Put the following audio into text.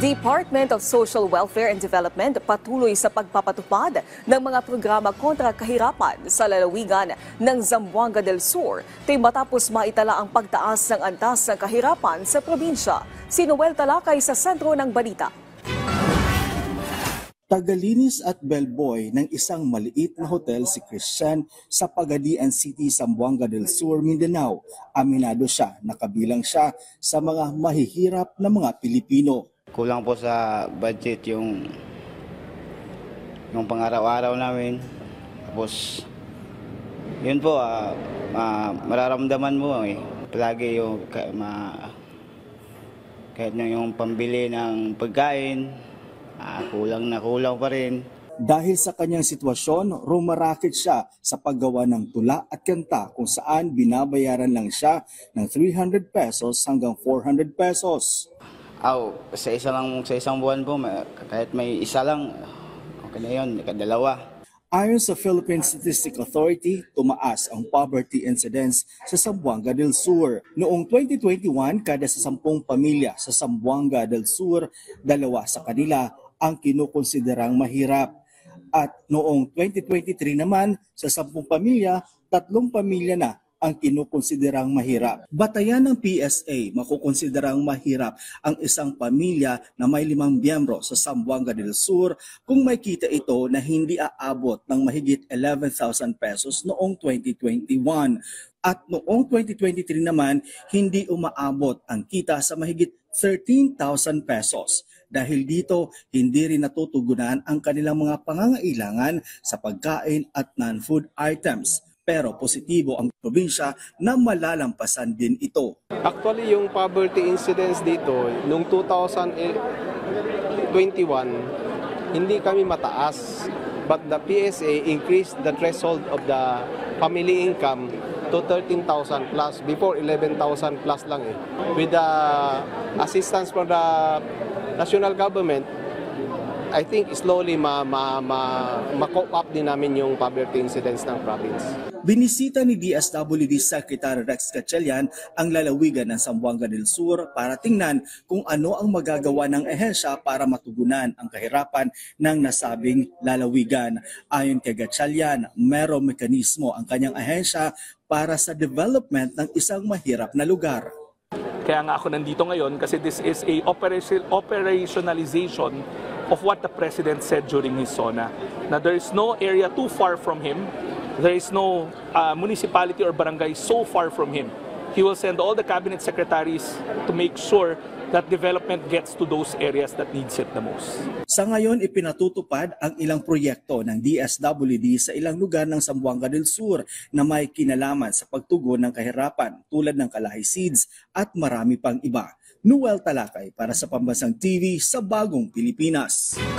Department of Social Welfare and Development patuloy sa pagpapatupad ng mga programa kontra kahirapan sa lalawigan ng Zamboanga del Sur. Ito'y matapos maitala ang pagtaas ng antas ng kahirapan sa probinsya. Si Noel Talakay sa sentro ng balita. Tagalinis at bellboy ng isang maliit na hotel si Christian sa Pagadian City, Zamboanga del Sur, Mindanao. Aminado siya na kabilang siya sa mga mahihirap na mga Pilipino. Kulang po sa budget yung pang-araw-araw namin. Tapos yun po, mararamdaman mo palagi yung kahit na yung pambili ng pagkain, kulang na kulang pa rin. Dahil sa kanyang sitwasyon, rumarakit siya sa paggawa ng tula at kanta kung saan binabayaran lang siya ng 300 pesos hanggang 400 pesos. Sa isang buwan po, kahit may isa lang, okay na yun, kadalawa. Ayon sa Philippine Statistics Authority, tumaas ang poverty incidence sa Zamboanga del Sur. Noong 2021, kada sa 10 pamilya sa Zamboanga del Sur, 2 sa kanila ang kinukonsiderang mahirap. At noong 2023 naman, sa 10 pamilya, 3 pamilya na ang kinukonsiderang mahirap. Batayan ng PSA, makukonsiderang mahirap ang isang pamilya na may 5 miyembro sa Zamboanga del Sur kung may kita ito na hindi aabot ng mahigit 11,000 pesos noong 2021. At noong 2023 naman, hindi umaabot ang kita sa mahigit 13,000 pesos. Dahil dito, hindi rin natutugunan ang kanilang mga pangangailangan sa pagkain at non-food items. Pero positibo ang probinsya na malalampasan din ito. Actually, yung poverty incidence dito, noong 2021, hindi kami mataas. But the PSA increased the threshold of the family income to 13,000 plus. Before, 11,000 plus lang . With the assistance from the national government, I think slowly ma-cope up din namin yung poverty incidence ng province. Binisita ni DSWD Secretary Rex Gatchalian ang lalawigan ng Zamboanga del Sur para tingnan kung ano ang magagawa ng ehensya para matugunan ang kahirapan ng nasabing lalawigan. Ayon kay Gatchalian, merong mekanismo ang kanyang ehensya para sa development ng isang mahirap na lugar. Kaya nga ako nandito ngayon kasi this is a operationalization of what the President said during his SONA. Now there is no area too far from him. There is no municipality or barangay so far from him. He will send all the cabinet secretaries to make sure that development gets to those areas that needs it the most. Sa ngayon, ipinatutupad ang ilang proyekto ng DSWD sa ilang lugar ng Zamboanga del Sur na may kinalaman sa pagtugon ng kahirapan tulad ng Kalahi Seeds at marami pang iba. Noel Talakay para sa Pambansang TV sa Bagong Pilipinas.